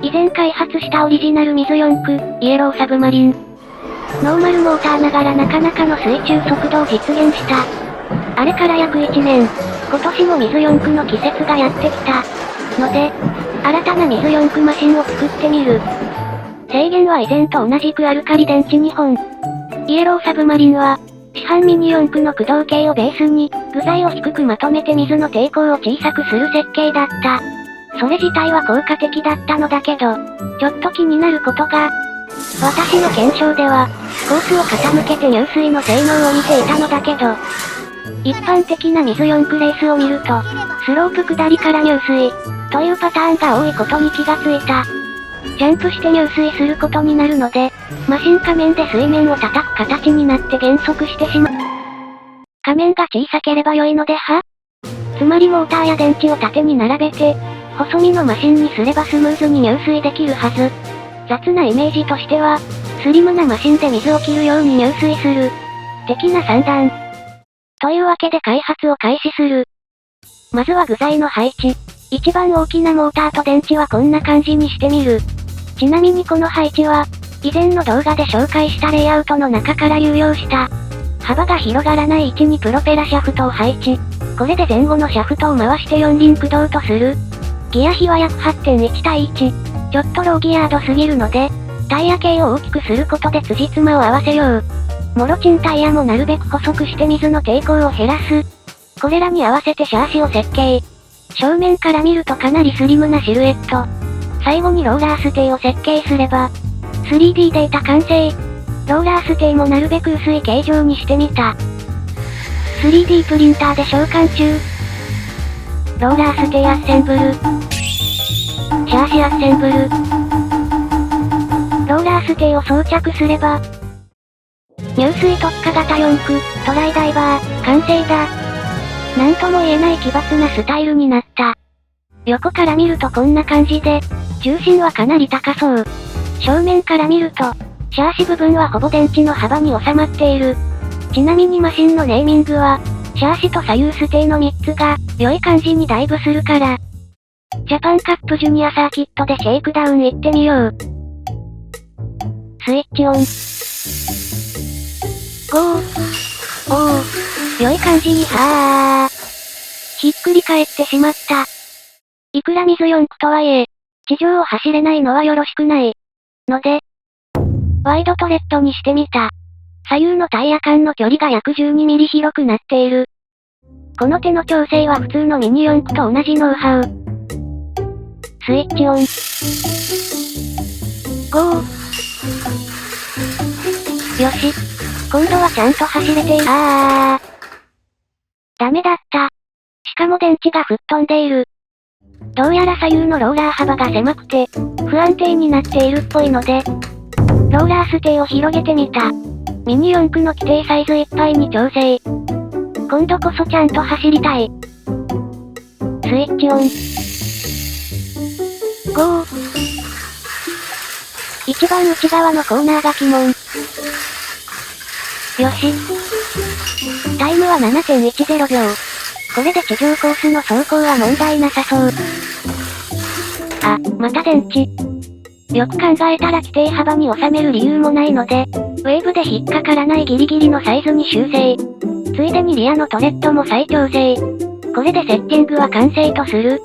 以前開発したオリジナル水四駆、イエローサブマリン。ノーマルモーターながらなかなかの水中速度を実現した。あれから約1年、今年も水四駆の季節がやってきた。ので、新たな水四駆マシンを作ってみる。制限は以前と同じくアルカリ電池2本。イエローサブマリンは、市販ミニ四駆の駆動系をベースに、具材を低くまとめて水の抵抗を小さくする設計だった。それ自体は効果的だったのだけど、ちょっと気になることが、私の検証では、コースを傾けて入水の性能を見ていたのだけど、一般的な水四駆レースを見ると、スロープ下りから入水、というパターンが多いことに気がついた。ジャンプして入水することになるので、マシン仮面で水面を叩く形になって減速してしまう。仮面が小さければ良いのでは？つまりモーターや電池を縦に並べて、細身のマシンにすればスムーズに入水できるはず。雑なイメージとしては、スリムなマシンで水を切るように入水する。的な算段。というわけで開発を開始する。まずは具材の配置。一番大きなモーターと電池はこんな感じにしてみる。ちなみにこの配置は、以前の動画で紹介したレイアウトの中から流用した。幅が広がらない位置にプロペラシャフトを配置。これで前後のシャフトを回して四輪駆動とする。ギア比は約 8.1 対1。ちょっとローギアードすぎるので、タイヤ径を大きくすることで辻褄を合わせよう。モロチンタイヤもなるべく細くして水の抵抗を減らす。これらに合わせてシャーシを設計。正面から見るとかなりスリムなシルエット。最後にローラーステイを設計すれば、3D データ完成。ローラーステイもなるべく薄い形状にしてみた。3D プリンターで召喚中。ローラーステイアッセンブル。シャーシアッセンブル。ローラーステイを装着すれば、入水特化型四駆、トライダイバー、完成だ。なんとも言えない奇抜なスタイルになった。横から見るとこんな感じで、重心はかなり高そう。正面から見ると、シャーシ部分はほぼ電池の幅に収まっている。ちなみにマシンのネーミングは、シャーシと左右ステイの3つが、良い感じにダイブするから。ジャパンカップジュニアサーキットでシェイクダウン行ってみよう。スイッチオン。ゴー。おー。良い感じにはー。ひっくり返ってしまった。いくら水四駆とはいえ、地上を走れないのはよろしくない。ので、ワイドトレッドにしてみた。左右のタイヤ間の距離が約12ミリ広くなっている。この手の調整は普通のミニ四駆と同じノウハウ。スイッチオン。ゴー。よし。今度はちゃんと走れている。ダメだった。しかも電池が吹っ飛んでいる。どうやら左右のローラー幅が狭くて、不安定になっているっぽいので、ローラーステイを広げてみた。ミニ四駆の規定サイズいっぱいに調整。今度こそちゃんと走りたい。スイッチオン。ゴー。一番内側のコーナーが鬼門。よし。タイムは 7.10 秒。これで地上コースの走行は問題なさそう。あ、また電池。よく考えたら規定幅に収める理由もないので、ウェーブで引っかからないギリギリのサイズに修正。ついでにリアのトレッドも再調整。これでセッティングは完成とする。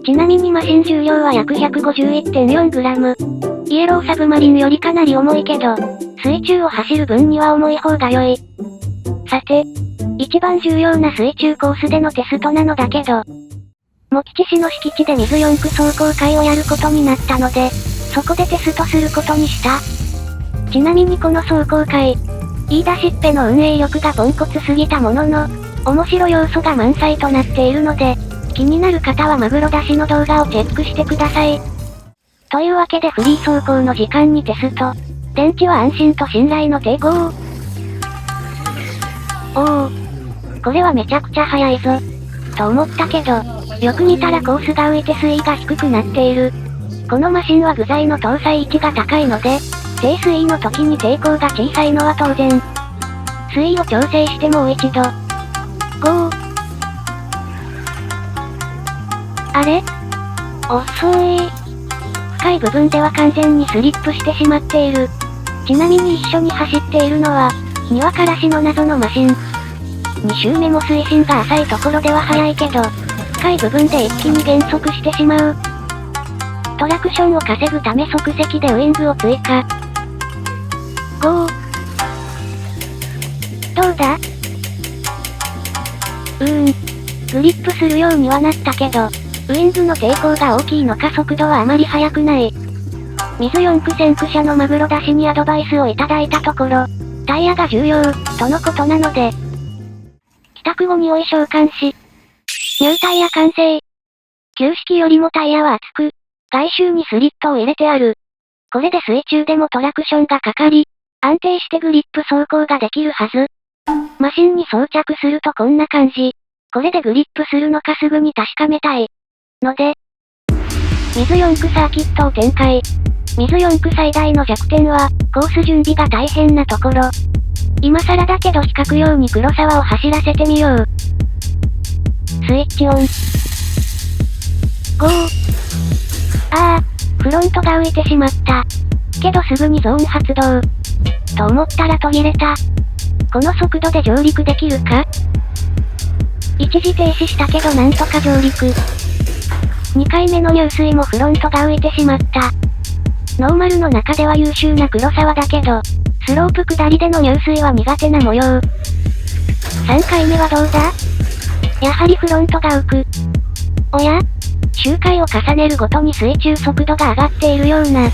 ちなみにマシン重量は約 151.4g。イエローサブマリンよりかなり重いけど、水中を走る分には重い方が良い。さて、一番重要な水中コースでのテストなのだけど、茂吉市の敷地で水四駆走行会をやることになったので、そこでテストすることにした。ちなみにこの走行会、言い出しっぺの運営力がポンコツすぎたものの、面白要素が満載となっているので、気になる方はマグロ出しの動画をチェックしてください。というわけでフリー走行の時間にテスト。電池は安心と信頼の抵抗。これはめちゃくちゃ速いぞ。と思ったけど、よく見たらコースが浮いて水位が低くなっている。このマシンは具材の搭載位置が高いので、低水位の時に抵抗が小さいのは当然。水位を調整してもう一度。ゴー。あれ？遅い。深い部分では完全にスリップしてしまっている。ちなみに一緒に走っているのは、庭からしの謎のマシン。2周目も水深が浅いところでは速いけど、深い部分で一気に減速してしまう。トラクションを稼ぐため即席でウイングを追加。ゴー。どうだ？グリップするようにはなったけど、ウイングの抵抗が大きいのか速度はあまり速くない。水四駆先駆者のマグロ出しにアドバイスをいただいたところ、タイヤが重要、とのことなので、帰宅後にお衣装換し、ニュータイヤ完成。旧式よりもタイヤは厚く、外周にスリットを入れてある。これで水中でもトラクションがかかり、安定してグリップ走行ができるはず。マシンに装着するとこんな感じ。これでグリップするのかすぐに確かめたい。ので、水四駆サーキットを展開。水四駆最大の弱点は、コース準備が大変なところ。今更だけど比較用に黒沢を走らせてみよう。スイッチオン。ゴー。フロントが浮いてしまった。けどすぐにゾーン発動。と思ったら途切れた。この速度で上陸できるか？一時停止したけどなんとか上陸。2回目の入水もフロントが浮いてしまった。ノーマルの中では優秀な黒沢だけど、スロープ下りでの入水は苦手な模様。3回目はどうだ？やはりフロントが浮く。おや？周回を重ねるごとに水中速度が上がっているような。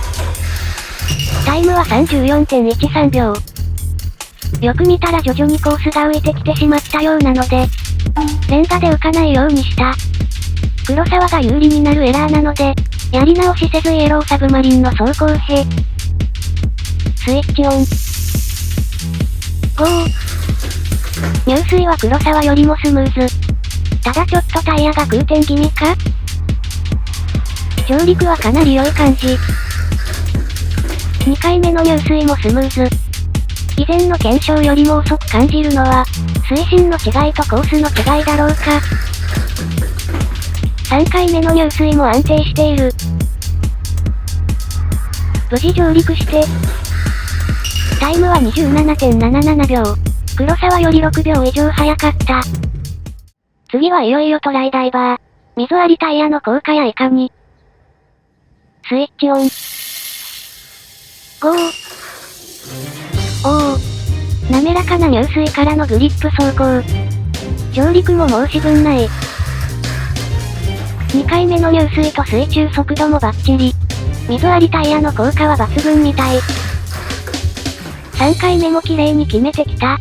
タイムは 34.13 秒。よく見たら徐々にコースが浮いてきてしまったようなので、レンガで浮かないようにした。黒沢が有利になるエラーなので、やり直しせずイエローサブマリンの走行へ。スイッチオン。ゴー。入水は黒沢よりもスムーズ。ただちょっとタイヤが空転気味か？上陸はかなり良い感じ。2回目の入水もスムーズ。以前の検証よりも遅く感じるのは、水深の違いとコースの違いだろうか。3回目の入水も安定している。無事上陸して、タイムは 27.77 秒。黒沢より6秒以上早かった。次はいよいよトライダイバー。水ありタイヤの効果やいかに。スイッチオン。ゴー。滑らかな入水からのグリップ走行。上陸も申し分ない。2回目の入水と水中速度もバッチリ。水ありタイヤの効果は抜群みたい。3回目も綺麗に決めてきた。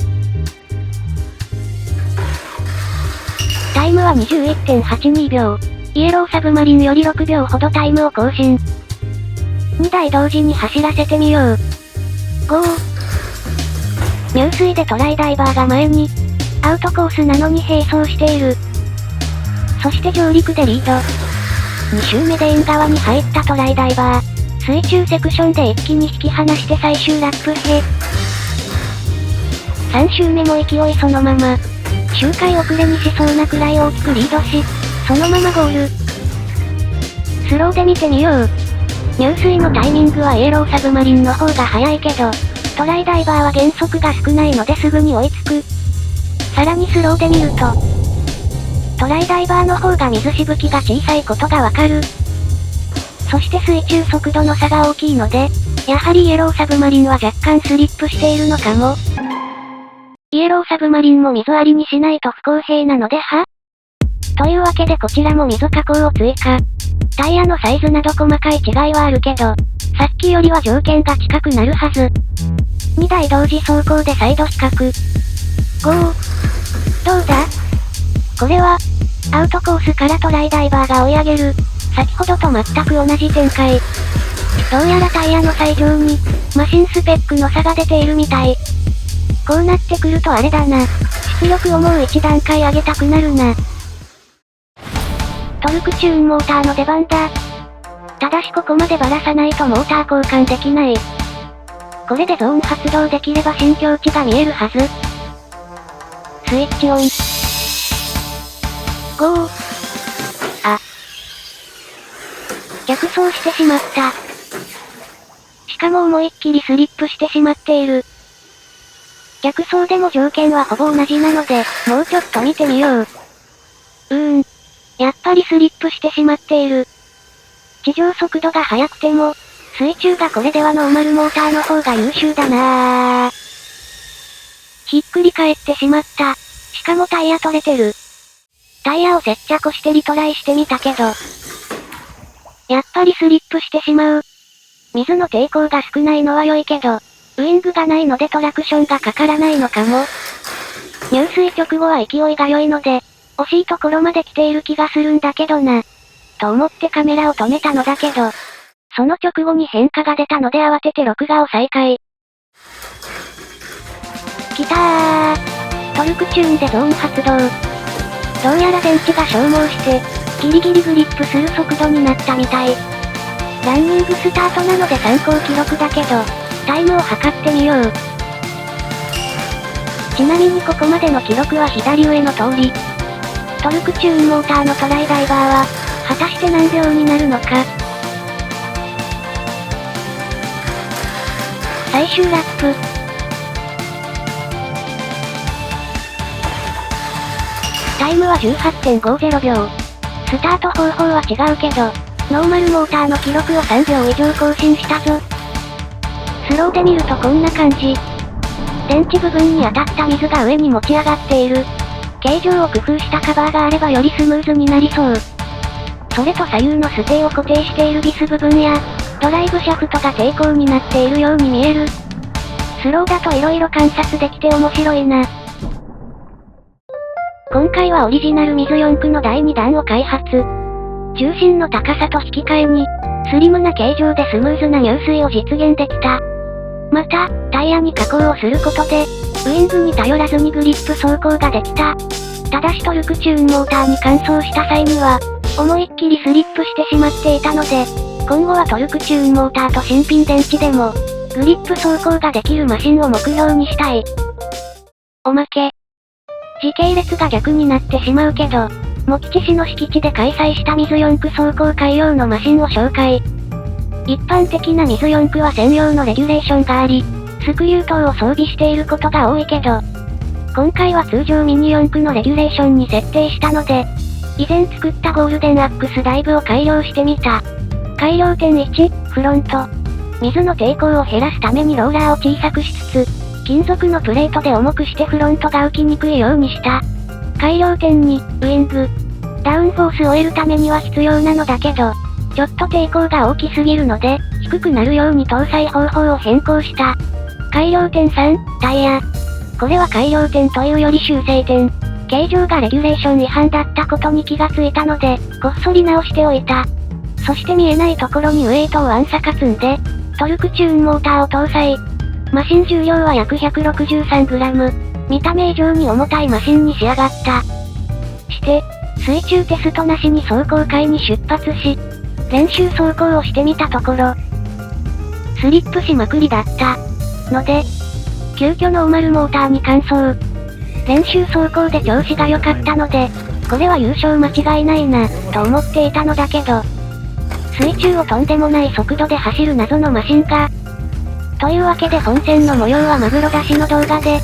タイムは 21.82 秒。イエローサブマリンより6秒ほどタイムを更新。2台同時に走らせてみよう。ゴー。入水でトライダイバーが前に。アウトコースなのに並走している。そして上陸でリード。2周目でイン側に入ったトライダイバー。水中セクションで一気に引き離して最終ラップへ。3周目も勢いそのまま。周回遅れにしそうなくらい大きくリードし、そのままゴール。スローで見てみよう。入水のタイミングはイエローサブマリンの方が早いけど、トライダイバーは減速が少ないのですぐに追いつく。さらにスローで見ると、トライダイバーの方が水しぶきが小さいことがわかる。そして水中速度の差が大きいので、やはりイエローサブマリンは若干スリップしているのかも。イエローサブマリンも水ありにしないと不公平なのでは？というわけでこちらも水加工を追加。タイヤのサイズなど細かい違いはあるけど、さっきよりは条件が近くなるはず。2台同時走行で再度比較。ゴー。どうだ？これは、アウトコースからトライダイバーが追い上げる。先ほどと全く同じ展開。どうやらタイヤの最上に、マシンスペックの差が出ているみたい。こうなってくるとあれだな。出力をもう一段階上げたくなるな。トルクチューンモーターの出番だ。ただしここまでばらさないとモーター交換できない。これでゾーン発動できれば新境地が見えるはず。スイッチオン。ゴー。逆走してしまった。しかも思いっきりスリップしてしまっている。逆走でも条件はほぼ同じなので、もうちょっと見てみよう。やっぱりスリップしてしまっている。地上速度が速くても、水中がこれではノーマルモーターの方が優秀だなぁ。ひっくり返ってしまった。しかもタイヤ取れてる。タイヤを接着してリトライしてみたけど、やっぱりスリップしてしまう。水の抵抗が少ないのは良いけど、ウイングがないのでトラクションがかからないのかも。入水直後は勢いが良いので、惜しいところまで来ている気がするんだけどな。と思ってカメラを止めたのだけど、その直後に変化が出たので慌てて録画を再開。きたー。トルクチューンでゾーン発動。どうやら電池が消耗して、ギリギリグリップする速度になったみたい。ランニングスタートなので参考記録だけど、タイムを測ってみよう。ちなみにここまでの記録は左上の通り。トルクチューンモーターのトライダイバーは、果たして何秒になるのか。最終ラップ。タイムは 18.50 秒。スタート方法は違うけど、ノーマルモーターの記録を3秒以上更新したぞ。スローで見るとこんな感じ。電池部分に当たった水が上に持ち上がっている。形状を工夫したカバーがあればよりスムーズになりそう。それと左右のステーを固定しているビス部分や、ドライブシャフトが抵抗になっているように見える。スローだと色々観察できて面白いな。今回はオリジナル水4駆の第2弾を開発。重心の高さと引き換えに、スリムな形状でスムーズな入水を実現できた。また、タイヤに加工をすることで、ウイングに頼らずにグリップ走行ができた。ただしトルクチューンモーターに乾燥した際には、思いっきりスリップしてしまっていたので、今後はトルクチューンモーターと新品電池でも、グリップ走行ができるマシンを目標にしたい。おまけ。時系列が逆になってしまうけど、茂吉市の敷地で開催した水4駆走行会用のマシンを紹介。一般的な水4駆は専用のレギュレーションがあり、スクリュー等を装備していることが多いけど、今回は通常ミニ4駆のレギュレーションに設定したので、以前作ったゴールデンアックスダイブを改良してみた。改良点1、フロント。水の抵抗を減らすためにローラーを小さくしつつ、金属のプレートで重くしてフロントが浮きにくいようにした。改良点2、ウイング。ダウンフォースを得るためには必要なのだけど、ちょっと抵抗が大きすぎるので、低くなるように搭載方法を変更した。改良点3、タイヤ。これは改良点というより修正点。形状がレギュレーション違反だったことに気がついたので、こっそり直しておいた。そして見えないところにウエイトを暗殺積んで、トルクチューンモーターを搭載。マシン重量は約 163g。見た目以上に重たいマシンに仕上がった。して、水中テストなしに走行会に出発し、練習走行をしてみたところ、スリップしまくりだった。ので、急遽ノーマルモーターに換装。練習走行で調子が良かったので、これは優勝間違いないな、と思っていたのだけど、水中をとんでもない速度で走る謎のマシンが。というわけで本戦の模様はマグロ出しの動画で、